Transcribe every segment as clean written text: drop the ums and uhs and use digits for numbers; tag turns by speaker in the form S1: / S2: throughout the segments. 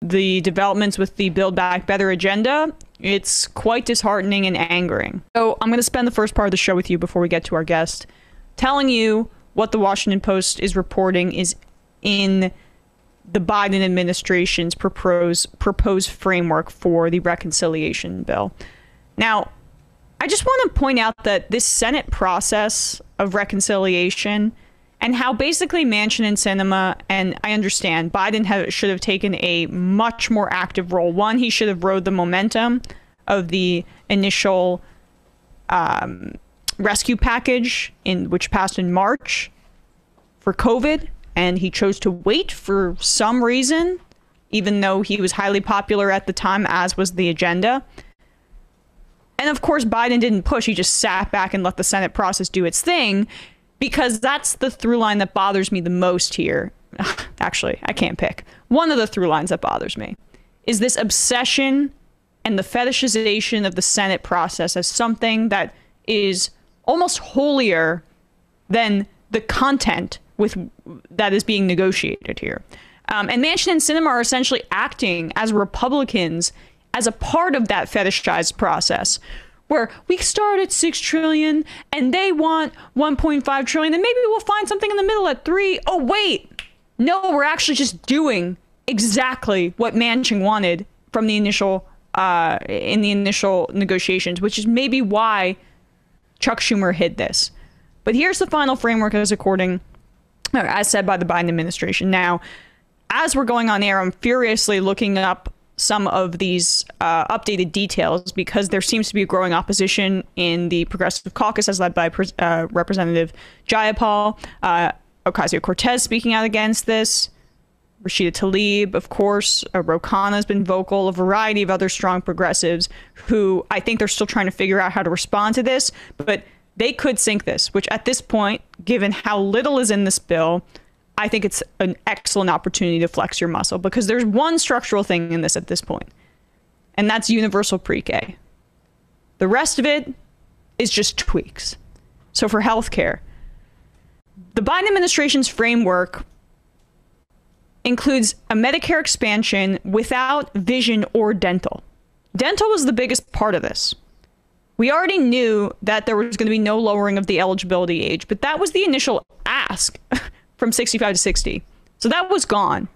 S1: the developments with the Build Back Better agenda, it's quite disheartening and angering. So I'm going to spend the first part of the show with you before we get to our guest, telling you what the Washington Post is reporting is in the Biden administration's proposed framework for the reconciliation bill. Now, I just want to point out that this Senate process of reconciliation and how basically Manchin and Sinema, and I understand Biden should have taken a much more active role. One, he should have rode the momentum of the initial rescue package which passed in March for COVID, and he chose to wait for some reason, even though he was highly popular at the time, as was the agenda. And of course, Biden didn't push. He just sat back and let the Senate process do its thing, because that's the through line that bothers me the most here. Actually, I can't pick. One of the through lines that bothers me is this obsession and the fetishization of the Senate process as something that is almost holier than the content that is being negotiated here. And Manchin and Sinema are essentially acting as Republicans as a part of that fetishized process, where we start at $6 trillion and they want $1.5 trillion, and maybe we'll find something in the middle at 3. Oh, wait, no, we're actually just doing exactly what Manchin wanted from the initial in the initial negotiations, which is maybe why Chuck Schumer hid this. But here's the final framework as said by the Biden administration. Now, as we're going on air, I'm furiously looking up some of these updated details, because there seems to be a growing opposition in the Progressive Caucus, as led by Representative Jayapal, Ocasio-Cortez speaking out against this, Rashida Tlaib, of course, Ro Khanna has been vocal, a variety of other strong progressives who I think they're still trying to figure out how to respond to this, but they could sink this, which at this point, given how little is in this bill, I think it's an excellent opportunity to flex your muscle, because there's one structural thing in this at this point, and that's universal pre-K. The rest of it is just tweaks. So for healthcare, the Biden administration's framework includes a Medicare expansion without vision or dental. Dental was the biggest part of this. We already knew that there was going to be no lowering of the eligibility age, but that was the initial ask from 65 to 60. So that was gone.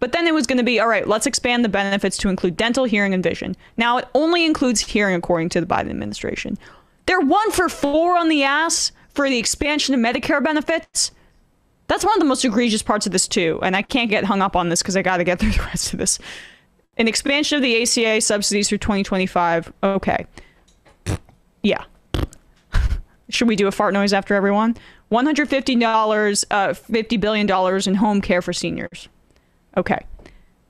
S1: But then it was going to be, all right, let's expand the benefits to include dental, hearing, and vision. Now, it only includes hearing, according to the Biden administration. They're 1 for 4 on the ass for the expansion of Medicare benefits. That's one of the most egregious parts of this, too. And I can't get hung up on this because I got to get through the rest of this. An expansion of the ACA subsidies through 2025. Okay. Yeah. Should we do a fart noise after everyone? $150, $50 billion in home care for seniors. Okay.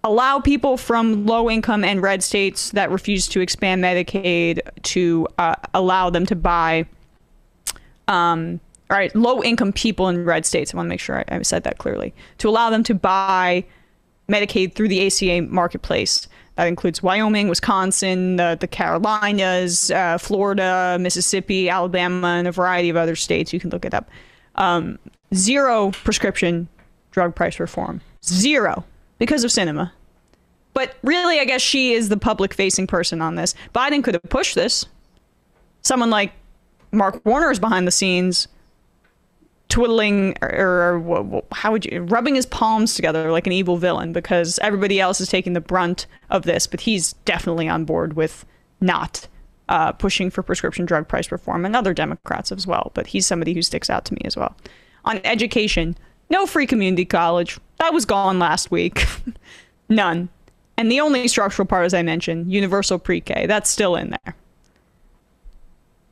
S1: Allow people from low income and red states that refuse to expand Medicaid to allow them to buy, all right, low income people in red states. I want to make sure I said that clearly. To allow them to buy Medicaid through the ACA marketplace. That includes Wyoming, Wisconsin, the Carolinas, Florida, Mississippi, Alabama, and a variety of other states. You can look it up. 0 prescription drug price reform. 0. Because of Sinema. But really, I guess she is the public-facing person on this. Biden could have pushed this. Someone like Mark Warner is behind the scenes, twiddling or how would you, rubbing his palms together like an evil villain, because everybody else is taking the brunt of this, but he's definitely on board with not pushing for prescription drug price reform, and other Democrats as well. But he's somebody who sticks out to me as well. On education, no free community college. That was gone last week. None. And the only structural part, as I mentioned, universal pre-K, that's still in there.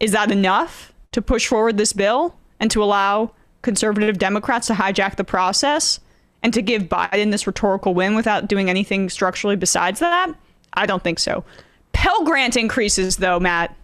S1: Is that enough to push forward this bill and to allow conservative Democrats to hijack the process and to give Biden this rhetorical win without doing anything structurally besides that? I don't think so. Pell Grant increases, though, Matt.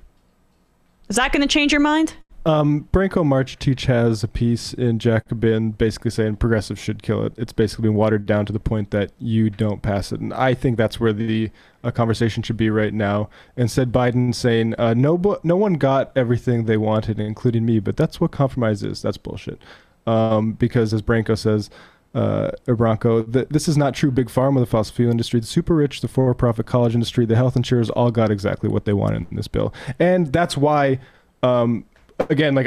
S1: Is that going to change your mind?
S2: Branko Marcetic has a piece in Jacobin basically saying progressives should kill it. It's basically been watered down to the point that you don't pass it. And I think that's where the conversation should be right now. Instead, Biden saying, no one got everything they wanted, including me, but that's what compromise is. That's bullshit. Because as Branko says, Bronco, this is not true big pharma, the fossil fuel industry, the super rich, the for-profit college industry, the health insurers all got exactly what they wanted in this bill. And that's why, again, like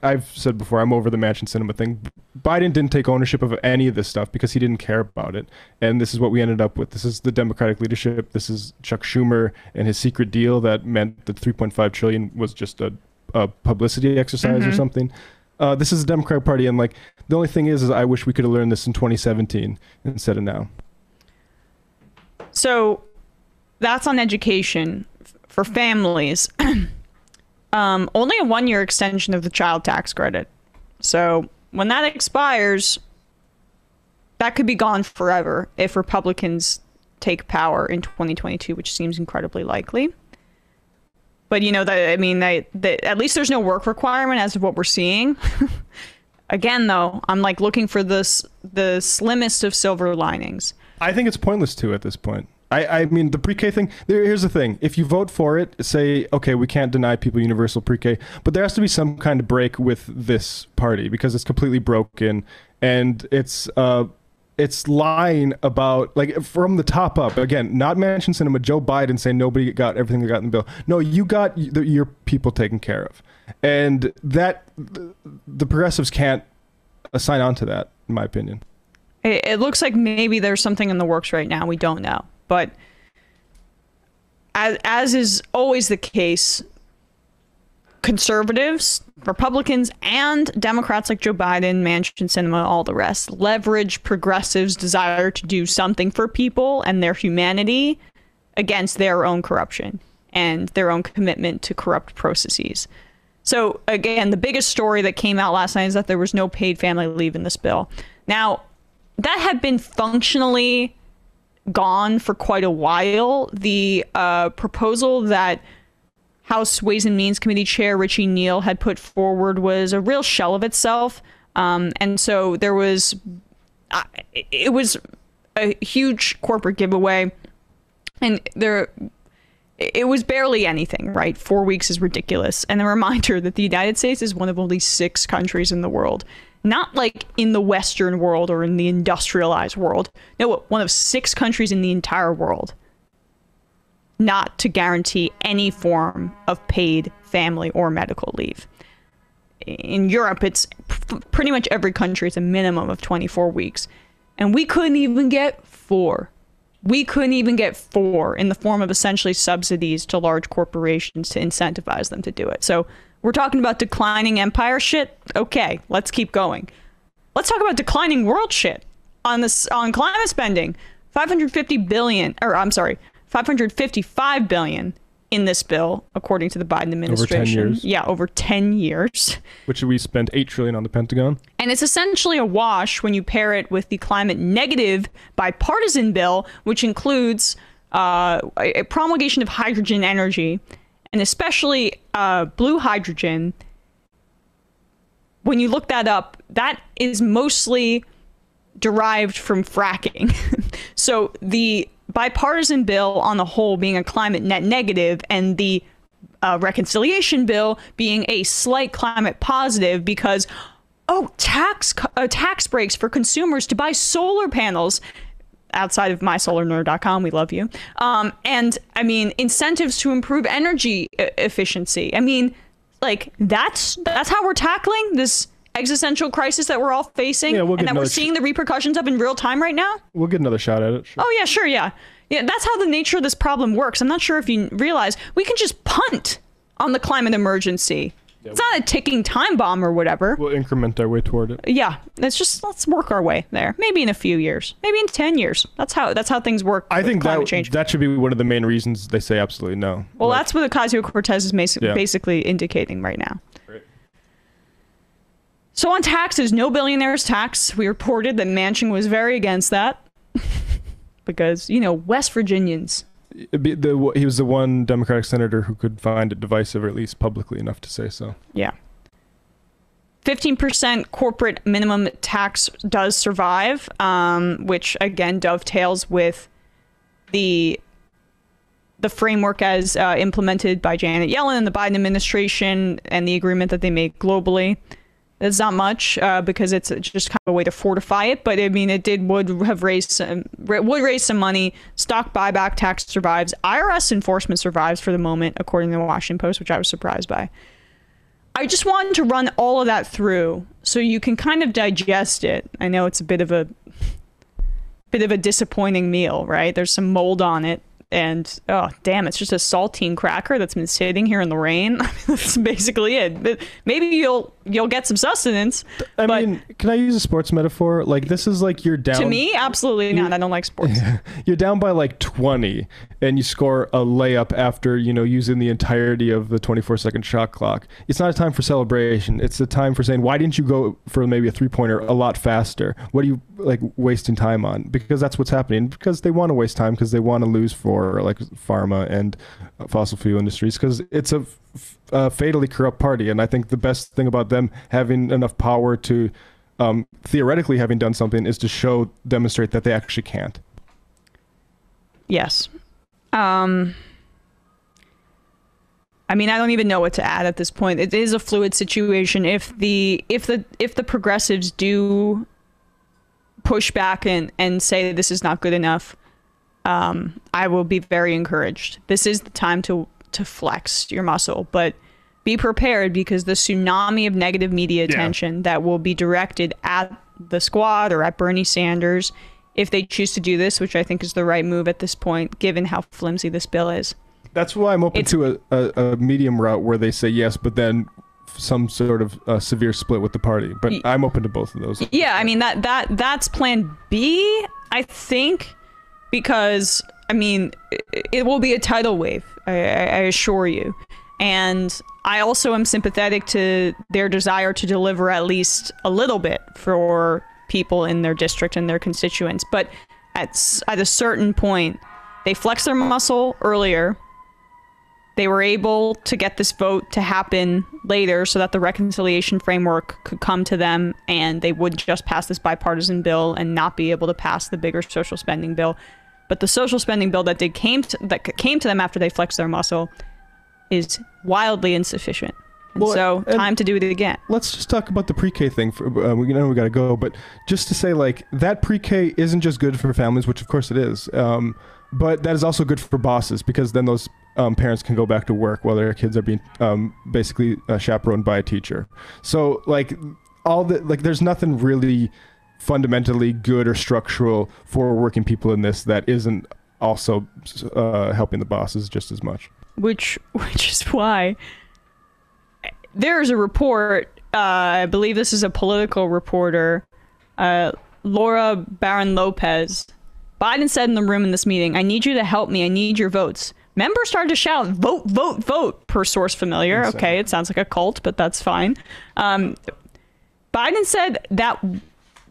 S2: I've said before, I'm over the Manchin Sinema thing. Biden didn't take ownership of any of this stuff because he didn't care about it. And this is what we ended up with. This is the Democratic leadership. This is Chuck Schumer and his secret deal that meant that $3.5 trillion was just a publicity exercise or something. This is the Democratic Party, and like the only thing is I wish we could have learned this in 2017 instead of now.
S1: So that's on education for families. Only a 1-year extension of the child tax credit. So when that expires, that could be gone forever if Republicans take power in 2022, which seems incredibly likely. But you know that, I mean, they at least there's no work requirement as of what we're seeing. Again, though, I'm like looking for the slimmest of silver linings.
S2: I think it's pointless too at this point. I mean, the pre-K thing, here's the thing. If you vote for it, say, okay, we can't deny people universal pre-K, but there has to be some kind of break with this party because it's completely broken and it's lying about, like, from the top up. Again, not Manchin Sinema, Joe Biden saying nobody got everything they got in the bill. No, you got your people taken care of. And that, the progressives can't sign on to that, in my opinion.
S1: It looks like maybe there's something in the works right now. We don't know. But as is always the case, conservatives, Republicans, and Democrats like Joe Biden, Manchin, Sinema, all the rest, leverage progressives' desire to do something for people and their humanity against their own corruption and their own commitment to corrupt processes. So, again, the biggest story that came out last night is that there was no paid family leave in this bill. Now, that had been functionally gone for quite a while. The proposal that House Ways and Means Committee Chair Richie Neal had put forward was a real shell of itself. And so there was, it was a huge corporate giveaway. And it was barely anything, right? 4 weeks is ridiculous. And a reminder that the United States is one of only 6 countries in the world. Not like in the Western world or in the industrialized world. No, one of 6 countries in the entire world not to guarantee any form of paid family or medical leave. In Europe, it's pretty much every country is a minimum of 24 weeks. And we couldn't even get 4. We couldn't even get 4 in the form of essentially subsidies to large corporations to incentivize them to do it. So we're talking about declining empire shit. Okay, let's keep going. Let's talk about declining world shit on climate spending. 555 billion in this bill, according to the Biden administration.
S2: Over 10 years.
S1: Yeah, over 10 years.
S2: Which we spent $8 trillion on the Pentagon. And
S1: it's essentially a wash when you pair it with the climate negative bipartisan bill, which includes a promulgation of hydrogen energy, and especially blue hydrogen. When you look that up, that is mostly derived from fracking. So the bipartisan bill on the whole being a climate net negative, and the reconciliation bill being a slight climate positive because, tax breaks for consumers to buy solar panels. Outside of mysolarnerd.com, we love you. And I mean, incentives to improve energy efficiency. I mean, like that's how we're tackling this existential crisis that we're all facing, and that we're seeing the repercussions of in real time right now.
S2: We'll get another shot at it. Sure.
S1: Oh yeah, sure, yeah. That's how the nature of this problem works. I'm not sure if you realize we can just punt on the climate emergency. Yeah, it's not a ticking time bomb or whatever.
S2: We'll increment our way toward it.
S1: Yeah, let's work our way there. Maybe in a few years, maybe in 10 years. That's how things work.
S2: I think
S1: climate change.
S2: That should be one of the main reasons they say absolutely no.
S1: Well, that's what Ocasio-Cortez is basically indicating right now.
S2: Right.
S1: So on taxes, no billionaires tax. We reported that Manchin was very against that because, West Virginians.
S2: He was the one Democratic senator who could find it divisive, or at least publicly enough to say so.
S1: Yeah. 15% corporate minimum tax does survive, which again dovetails with the framework as implemented by Janet Yellen and the Biden administration and the agreement that they made globally. It's not much because it's just kind of a way to fortify it. But I mean, would raise some money. Stock buyback tax survives. IRS enforcement survives for the moment, according to the Washington Post, which I was surprised by. I just wanted to run all of that through so you can kind of digest it. I know it's a bit of a disappointing meal, right? There's some mold on it. And oh damn, it's just a saltine cracker that's been sitting here in the rain. That's basically it. But maybe you'll get some sustenance.
S2: I mean, can I use a sports metaphor? Like, this is like you're down.
S1: To me, absolutely not. I don't like sports. Yeah.
S2: You're down by like 20, and you score a layup after using the entirety of the 24-second shot clock. It's not a time for celebration. It's a time for saying, why didn't you go for maybe a 3-pointer a lot faster? What are you like wasting time on? Because that's what's happening. Because they want to waste time because they want to lose for like pharma and fossil fuel industries, because it's a fatally corrupt party. And I think the best thing about them having enough power to theoretically having done something is to demonstrate that they actually can't.
S1: Yes. I mean, I don't even know what to add at this point. It is a fluid situation. If the progressives do push back and say that this is not good enough, I will be very encouraged. This is the time to flex your muscle, but be prepared, because the tsunami of negative media attention that will be directed at the squad or at Bernie Sanders, if they choose to do this, which I think is the right move at this point, given how flimsy this bill is.
S2: That's why I'm open to a medium route where they say yes, but then some sort of severe split with the party. But I'm open to both of those.
S1: Yeah, I mean, that's plan B, I think. Because, I mean, it will be a tidal wave, I assure you. And I also am sympathetic to their desire to deliver at least a little bit for people in their district and their constituents. But at a certain point, they flexed their muscle earlier. They were able to get this vote to happen later so that the reconciliation framework could come to them and they would just pass this bipartisan bill and not be able to pass the bigger social spending bill. But the social spending bill that came to them after they flexed their muscle is wildly insufficient. And time to do it again. Let's
S2: just talk about the pre-K thing. We know we got to go, but just to say, like, that pre-K isn't just good for families, which of course it is, but that is also good for bosses, because then those parents can go back to work while their kids are being basically chaperoned by a teacher. So, like, there's nothing really fundamentally good or structural for working people in this that isn't also helping the bosses just as much.
S1: Which is why there's a report, I believe this is a political reporter, Laura Barron Lopez. Biden said in the room in this meeting, "I need you to help me. I need your votes." Members started to shout, "Vote, vote, vote," per source familiar. Insane. Okay, it sounds like a cult, but that's fine. Biden said that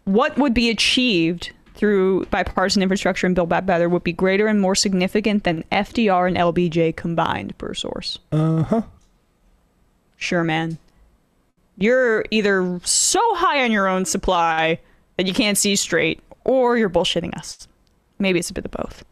S1: what would be achieved through bipartisan infrastructure and Build Back Better would be greater and more significant than FDR and LBJ combined, per source.
S2: Uh-huh.
S1: Sure, man. You're either so high on your own supply that you can't see straight, or you're bullshitting us. Maybe it's a bit of both.